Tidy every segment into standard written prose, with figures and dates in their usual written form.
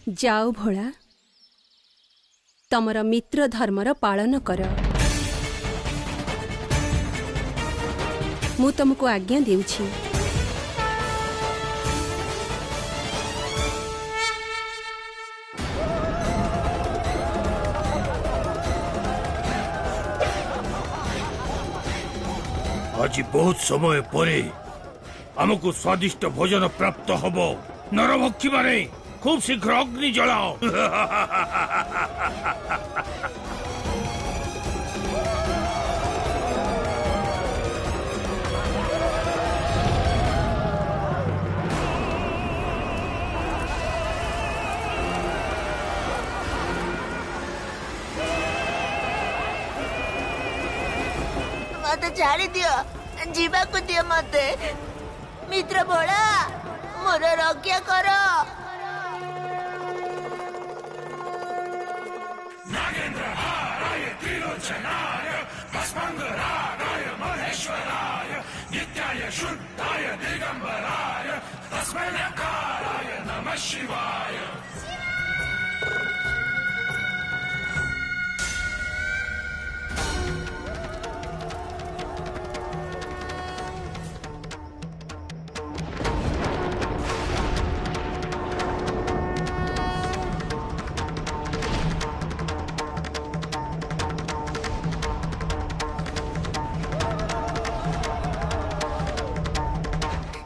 जाओ भोला तमर मित्र धर्मर पालन कर। मु तुमको आज्ञा देउछि। आज बहुत समय परे हमको स्वादिष्ट भोजन प्राप्त हबो। नरभक्षी माने खूब शीघ्र अग्नि जलाओ। मत छाड़ी दियो, जीवा को दियो मते। मित्र भोला मोर रक्षा करो। नागेंद्रहाराय त्रिलोचनाय भस्मांगरागाय महेश्वराय नित्याय शुद्धाय दिगंबराय तस्मै नकाराय नमः शिवाय।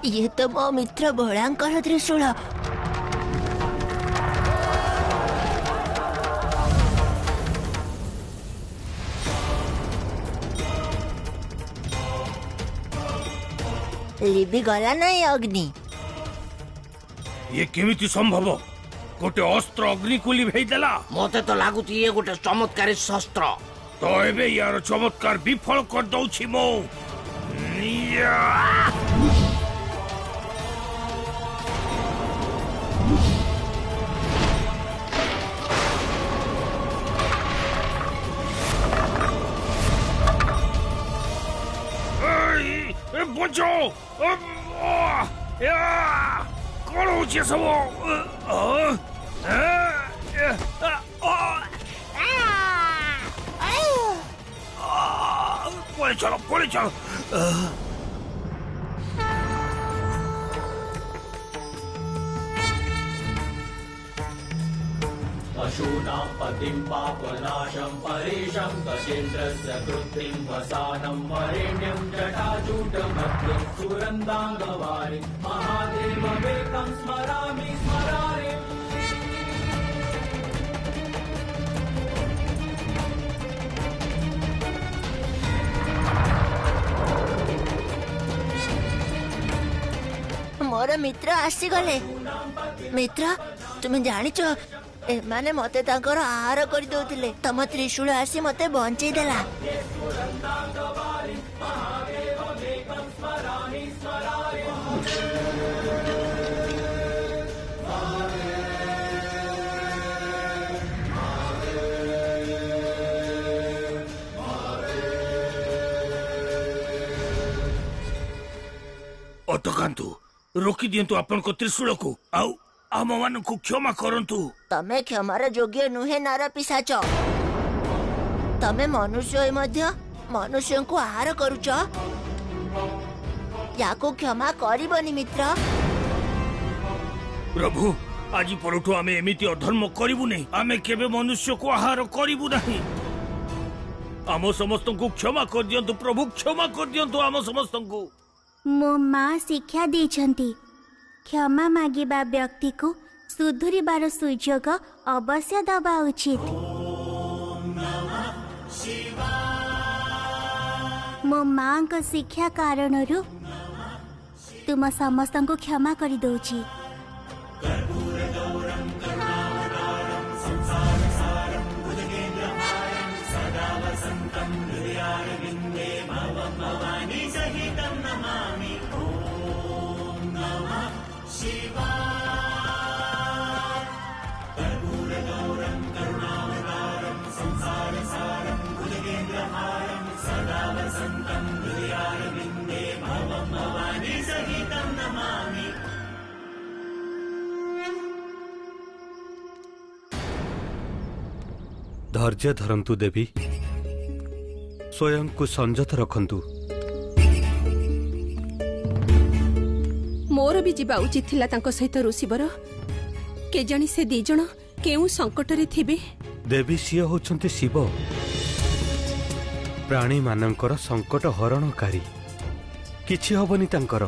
ये तो मो मित्र भोलांकर त्रिशूल। लिबी गला नहीं अग्नि। ये केमिति संभव? गोटे अस्त्र अग्नि को लिभाई देला। मते तो लागुची ये गोटे चमत्कारी शस्त्र। तो एबे यार चमत्कार विफल कर दउछि मो। बचाओ! कौन हो ये सब? पड़े चलो। पशूनां पतिं पापनाशं परेशं गजेन्द्रस्य कृत्तिं वसानं वरेण्यं जटाजूटमग्रं सुरन्दाङ्गवारि महादेवमेकं स्मरामि स्मरामि। मोर मित्र आसी गले। मित्र तुम्हें जानिच एमाने मते तांकर आहार करि दउथिले। तम त्रिशूल आसी मते बंचै देला। अटकांतु रोकी दियंतु आपन को त्रिशूल को। आउ आम मान को क्षमा करंतु। तमे क्षमार योग्य नुहे नार पिशाच। तमे मनुष्य मध्य मनुष्य को आहार करुच। याको क्षमा करिबनी मित्र। प्रभु आज परठु आमे एमिति अधर्म करिबु नै। आमे केबे मनुष्य को आहार करिबु नाही। आम समस्त को क्षमा कर दियंतु प्रभु, क्षमा कर दियंतु आम समस्त को। मो माँ शिक्षा देछंती क्षमा मागिबा व्यक्ति को सुधुरिबार सुयोग अवश्य दबा उचित। मो माँ को शिक्षा कारणरू तुम समस्त को क्षमा करि दउछि। धैर्य धरंतु देवी, स्वयं को संजत रखंतु। मोर भी जीवा उचित थिला तांको सहित ऋषिवर। केजाणी से दी जण केउ संकट रे थिबे। देवी सिए होचंती शिव, प्राणी मानकर संकट हरणकारी। किछि हबनी तांकर,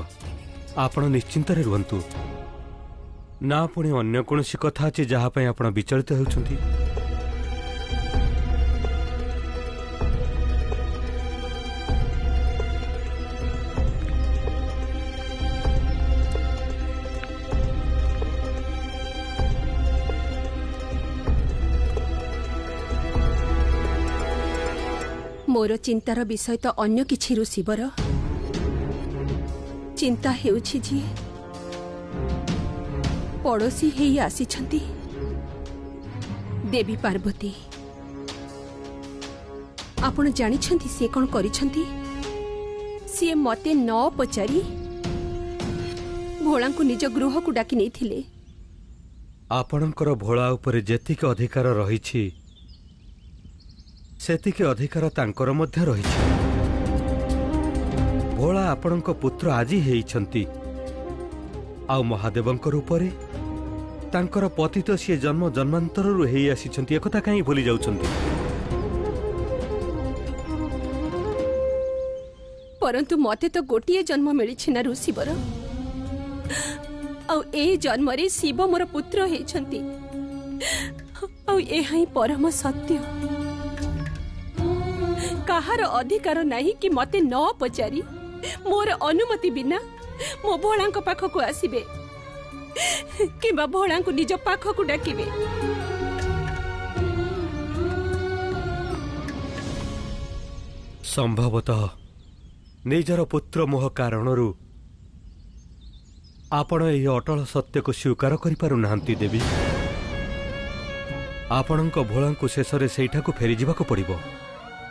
आपण निश्चिंत रे रुहंतु। ना पुणी अन्य कोनोसी कथा अछि जहा पय आपण विचलित हेउछंती। मोर चिंतार विषय तो अन्य किछि ऋषिवर। चिंता हेउछि जे पड़ोसी हेई आसीछंती देवी पार्वती। आपण जानिछंती से कोन करिछंती? से मते न पचारी भोळा को निज गृह को डाकी नेथिले। आपणकर भोळा उपरे जेतिक अधिकार रहिछि सेतिके अधिकार तांकर मध्य रहिछि। भोळा आपणक पुत्र आजी हेइछंती, आ महादेवंकर उपरे तांकर पति तो सी जन्म जन्मांतररु हेई आसीछंती। एकथा काई भूली जाउछंती? परंतु मते तो गोटिए जन्म मिलिछि ना ऋषिवर। आ ए जन्म रे शिव मोर पुत्र हेइछंती। आ ए हाई परम सत्य। कहार अधिकार नहीं कि मते न पचारी मोर अनुमति बिना मो भोळा पाख को आसीबे किंबा भोळा को निज पाख को डाकिबे। संभवतः निजर पुत्र मोह कारणरू आपण एही अटल सत्य को स्वीकार करि पारु नाहंती देवी। आपणक भोळा को शेष रे सेठा को फेरी जिबाको पड़िबो।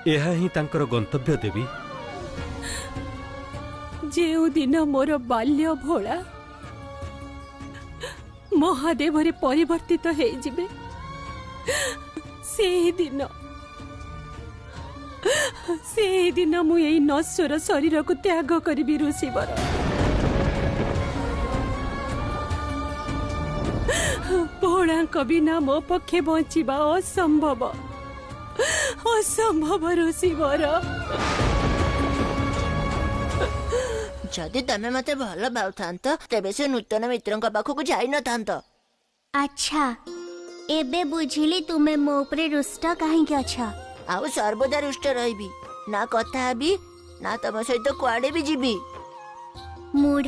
एहा ही तांकर गंतव्य देवी। जेउ दिन मोर बाल्य भोळा महादेव रे परिवर्तित हे जिबे से दिन मु एई नश्वर शरीर को त्याग करिबि ऋषिवर। भोळा बिना मो पक्षे बचिबा असंभव असंभव ऋषिवर। जदि तमे मते भल पाउथांत तेबे से नूतन मित्रंक पाखकु जाई न थांत। अच्छा एबे बुझिली तुमे मो उपरे रुष्ट काहेकि अच्छा। आउ सर्वदा रुष्ट रहिबी ना कथा हबी ना तम सहित कुआडे भी जीबी। मूढ़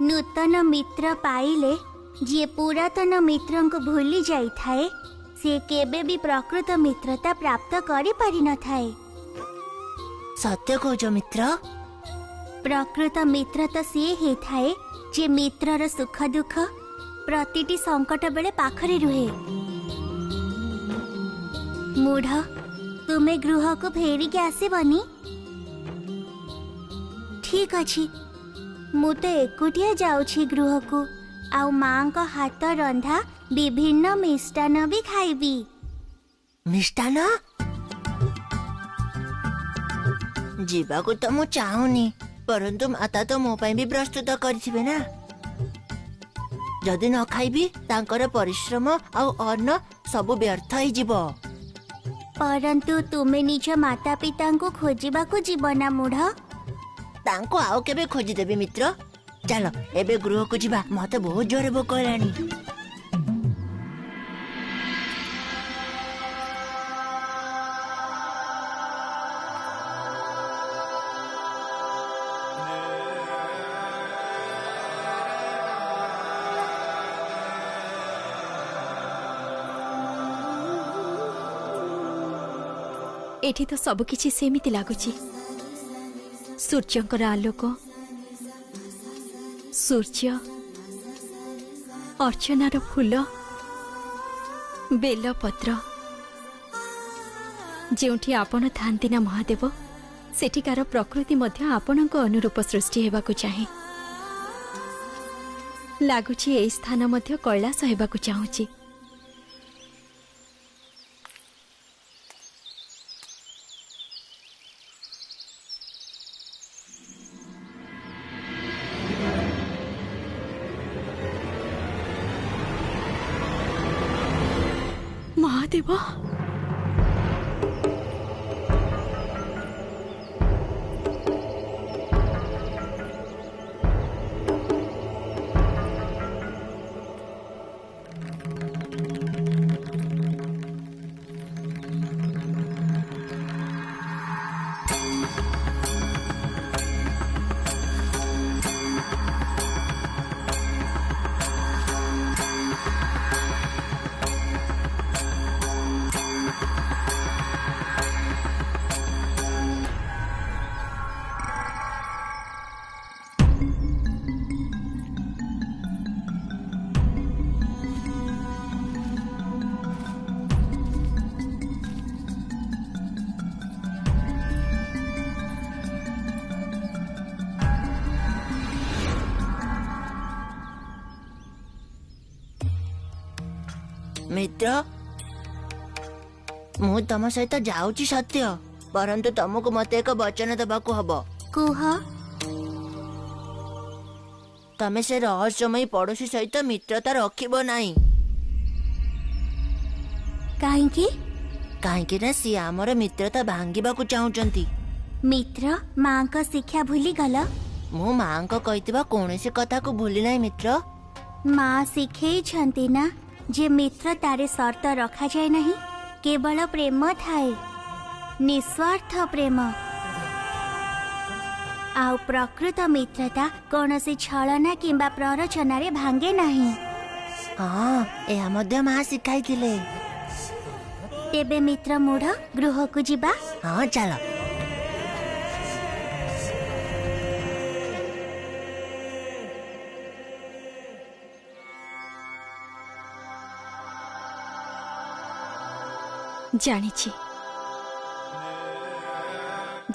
नूतन मित्र पाइले जे पुरातन मित्रंक भूली जाई थाए से केबे भी प्रकृत मित्रता प्राप्त करि पारि न थाए। सत्य कहजो मित्र। प्रकृत मित्र तो सी हे थाए जे मित्रर सुख दुख प्रतिटी संकट बेले पाखरे रुहे। मूढ़ तुमे गृह को फेरी के आसीबनी? ठीक अछि मु तो एकुटिया जाउछि गृह को। आउ मां को हाथ रंधा विभिन्न मिष्टान भी खाइबी। मिष्टान जीवा को तो मु चाहूनी, परंतु माता तो मो ପାଇଁ भी प्रस्तुत करथिबे ना। जदि न खाइबी तांकर परिश्रम आउ अन्न सब व्यर्थ ही जीवो। परंतु तुमे निज माता पिता को खोजिबा को जीव ना मूढ़। तांको आउ केबे खोजी देबी मित्र। चलो एबे गृह को जीवा, मते बहुत जोरे भोक हेलानी। एठी तो सब किछि सेमिति लागुची। सूर्यंकर आलोक, सूर्य, अर्चनार फूल, बेलपत्र, जेउठी आपण थांती ना महादेव सेठिकार प्रकृति मध्य आपणक अनुरूप सृष्टि हेबाकु चाहे। लागुची एई स्थान मध्य कैलास हेबाकु चाहूची। महादेव मित्र मु तम सहित जाऊची सत्य परंतु तुमको मते एक वचन दबाको हबो कुह तमे से रहस्यमयी पड़ोशी सहित मित्रता रखिबो नाही काहेकि काहेकि ना सी हमर मित्रता भांगिबाकू चाहुचंती मित्र माँ को शिक्षा भूली गल मु मां को कहितबा कोनोसी कथा को भूली नाही मित्र माँ शिखई छंती ना जे मित्रतारे शर्त रखा जाए नहीं केवल प्रेम थाए निस्वार्थ प्रेम आउ प्रकृत मित्रता कौनसी छलना किंबा प्ररचना रे भांगे नहीं हाँ एहा मध्य मां शिखाई थिले तेबे मित्र मूढ़ गृह को जिबा हाँ चलो जानिछि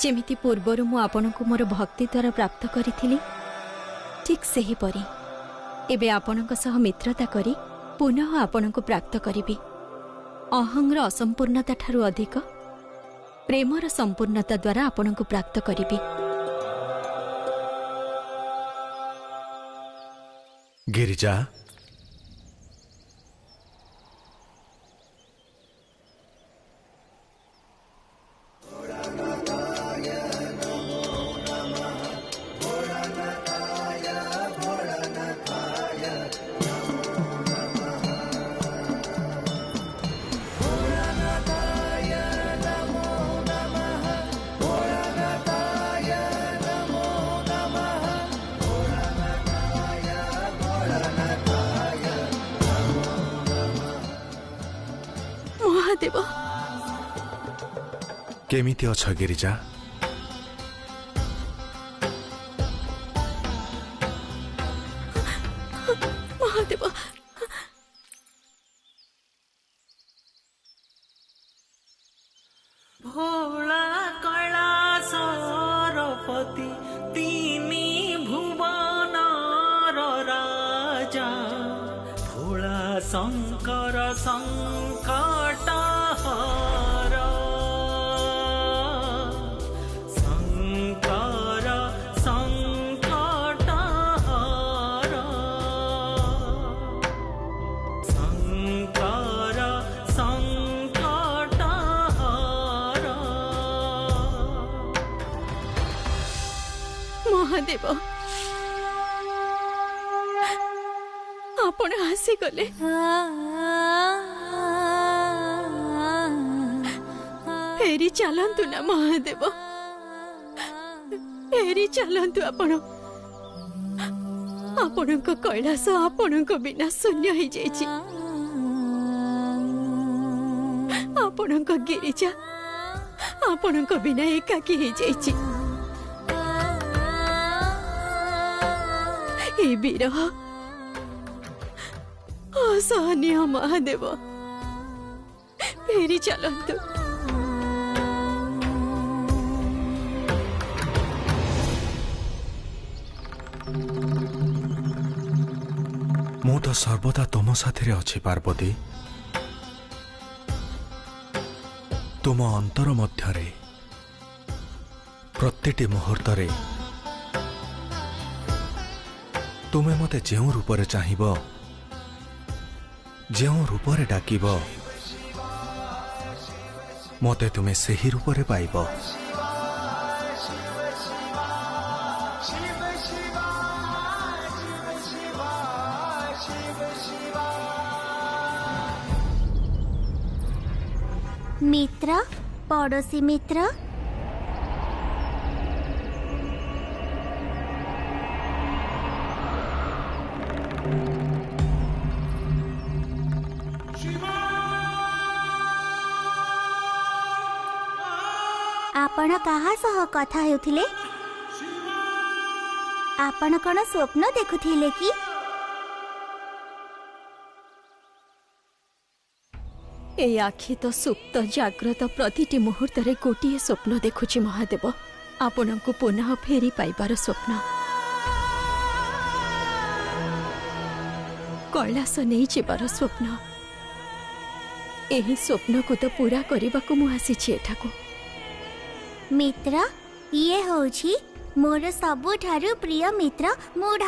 जेमिति पूर्वरु मु आपनकु मोर भक्ति द्वारा प्राप्त करिथिली ठीक सही परी एबे आपनक सह मित्रता करी पुनः आपनकु प्राप्त करिबी अहंर असंपूर्णता ठारू अधिक प्रेमर संपूर्णता द्वारा आपनकु प्राप्त करिबी गिरिजा महादेव केमिति अछ गिरिजा महादेव भोला कैलासरपति तिमी भुवनर राजा भोला शंकर संकटहर शंकर संकटहर शंकर संकटहर महादेव आपण आसी गले फेरी चलंतु ना महादेव फेरी चलंतु आपण आपणक कैलास आपणक बिना शून्य हो जाइछि आपणक गिरिजा आपणक बिना एकाकी हो जाइछि ए विरह असहनीय महादेव फेरी चलंतु मु तो सर्वदा तुम साथी अच्छी पार्वती तुम अंतर मध्यरे प्रत्येक मुहूर्त तुम्हें मते जेउ रूपरे चाहिब जेउ रूपरे डाकिब मते तुमे सही रूप रे पाइब। मित्र, पड़ोसी मित्र, आपण कहा सह कथा हेउथिले? आपण कौन स्वप्न देखुथिले कि? ए आखि तो सुप्त जाग्रत प्रतिटी मुहूर्त रे गोटे स्वप्न देखुची महादेव, आपण को पुनः फेरी पाइबार स्वप्न। कैलास नहीं जीवार स्वप्न। एही स्वप्न को तो पूरा करने को मु आसी एठाकू। मित्र, ये होछि मोर सबुठारु प्रिय मित्र मूढ़।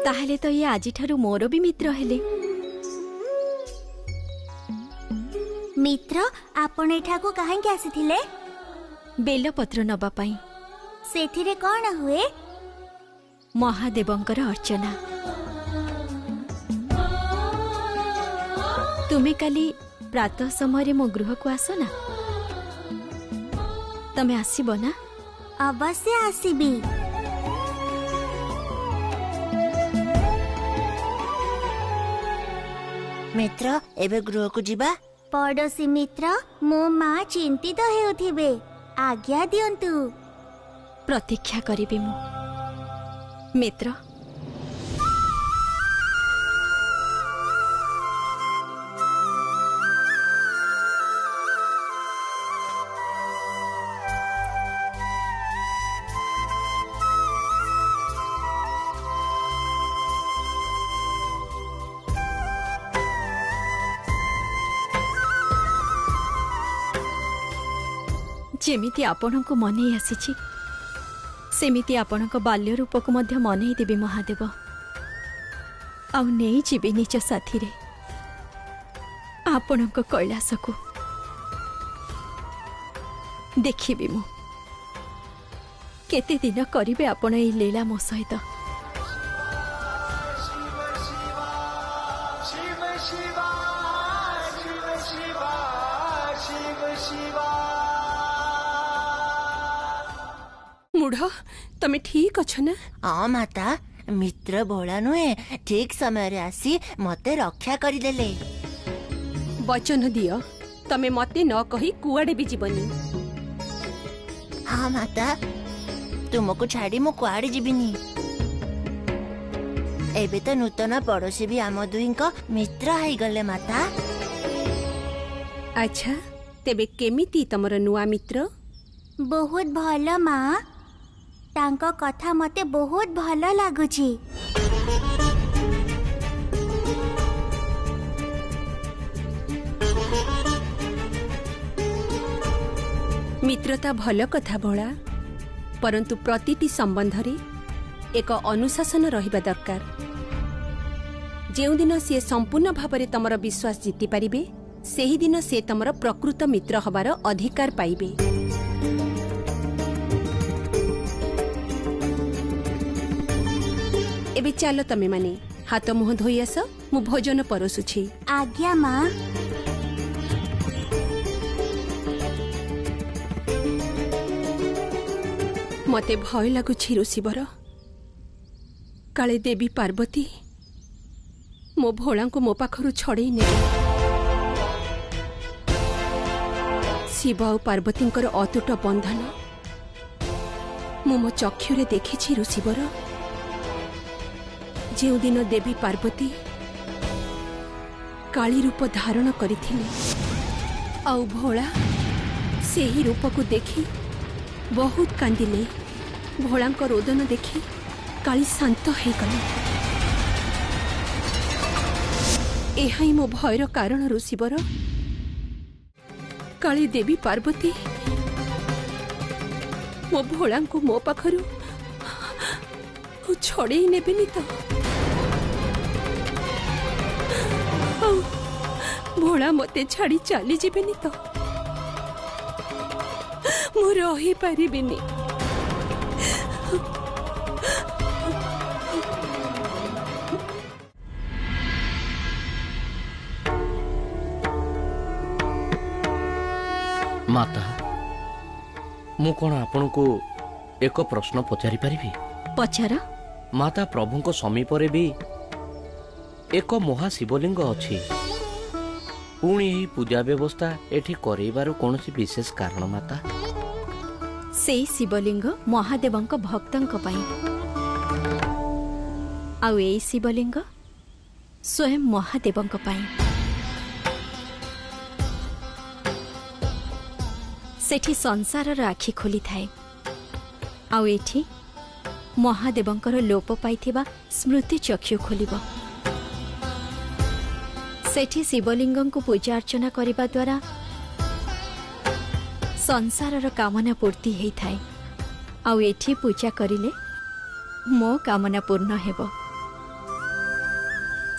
ताहले तो ये आजी ठारु मोर भी मित्र हेले। मित्र, आपण एठाकू काहेकि आसीथिले? बेलपत्र नबा पाई। सेथिरे कोन हुए? महादेवंकर अर्चना। तुमे काली प्रातः समय मो गृह को आस ना? तमे आसीबो ना? अवश्य आसीबी। मित्र, एबे गृह को जीवा। पड़ोसी मित्र, मो माँ चिंतित हेउथिबे, आज्ञा दियंतु। प्रतीक्षा करिबी मु। मित्र, जेमिति आपण को मन आसी सेमिति आपण बाल्य रूप को मध्य मन देवी महादेव। आउ नहीं जीवी निज साथी रे आपण कैलास को देखिबी मु। केते दिन करिवे आपण ए लीला मो सहित। मूढ़, तमे ठीक अछ ना? हाँ माता, मित्र भोला नुहे ठीक समय रे आसी मते रक्षा करिदेले। वचन दियो तमे मते न कही कुआडे भी जीवनी। हाँ माता, तुमको छाड़ी मु कुआडे जीविनी। एबे तो नूतन पड़ोसी भी आम दुईंको मित्र हाई गले माता। अच्छा, तेबे केमिति तमर नुआ मित्र? बहुत भल माँ, तांको कथा मते बहुत भल लागुची। मित्रता भल कथा भोला, परंतु प्रतिटी संबंध रे एक अनुशासन रहिबा दरकार। जेउ दिन से संपूर्ण भाबरे तमर विश्वास जीति पारिबे, सेही दिन से तमर प्रकृत मित्र हबार अधिकार पाइबे। एबे चलो तमे माने हाथ मुह धोई आस, मु भोजन परसुछि। आज्ञा माँ। मते भय लागुछि ऋषिवर, काले देवी पार्वती मो भोला को मो पाखरु छड़ेई ने। शिव और पार्वतींकर अतुट बंधन मु मो चक्षुरे देखिछि ऋषिवर। जेउ दिन देवी पार्वती काली रूप धारण करिथिले, आउ भोला सेही रूप को देखी बहुत कांदिले। भोलांक रोदन देखी काली शांत हो गले। एहाई मो भयर कारण ऋषिवर। काली देवी पार्वती मो भोलांको मो पाखरु ଆଉ ଛଡ଼େଇ ନେବେନି ତ? ଆଉ ଭୋଳା ମତେ ଛାଡ଼ି ଚାଲିଯିବେନି ତ? ମୁଁ ରହିପାରିବିନି। ମାତା, ମୁଁ କ'ଣ ଆପଣଙ୍କୁ ଏକ ପ୍ରଶ୍ନ ପଚାରି ପାରିବି? ପଚାର। ମାତା, ପ୍ରଭୁଙ୍କ ସମୀପରେ ବି ଏକ ମହାଶିବଲିଙ୍ଗ ଅଛି। ପୁଣି ଏହି ପୂଜା ବ୍ୟବସ୍ଥା ଏଠି କରାଇବାର କୌଣସି ବିଶେଷ କାରଣ ମାତା? ସେଇ ଶିବଲିଙ୍ଗ ମହାଦେବଙ୍କ ଭକ୍ତଙ୍କ ପାଇଁ, ଆଉ ଏଇ ଶିବଲିଙ୍ଗ ସ୍ୱୟଂ ମହାଦେବଙ୍କ ପାଇଁ। ସେଠି ସଂସାରର ଆଖି ଖୋଲିଥାଏ, ଆଉ ଏଠି ମହାଦେବଙ୍କର ଲୋପ ପାଇଥିବା ସ୍ମୃତି ଚକ୍ଷୁ ଖୋଲିବ। ସେଠି ଶିବଲିଙ୍ଗଙ୍କୁ ପୂଜା ଅର୍ଚ୍ଚନା କରିବା ଦ୍ୱାରା ସଂସାରର କାମନା ପୂର୍ତ୍ତି ହେଇଥାଏ, ଆଉ ଏଠି ପୂଜା କରିଲେ ମୋ କାମନା ପୂର୍ଣ୍ଣ ହେବ।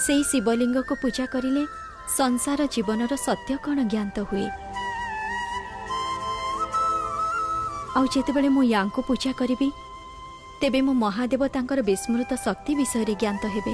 ସେଇ ଶିବଲିଙ୍ଗକୁ ପୂଜା କରିଲେ ସଂସାର ଜୀବନର ସତ୍ୟ କ'ଣ ଜ୍ଞାତ ହୁଏ। ଆଉ ଯେତେବେଳେ ମୁଁ ୟାଙ୍କୁ ପୂଜା କରିବି, ତେବେ ମୋ ମହାଦେବ ତାଙ୍କର ବିସ୍ମୃତ ଶକ୍ତି ବିଷୟରେ ଜ୍ଞାତ ହେବେ।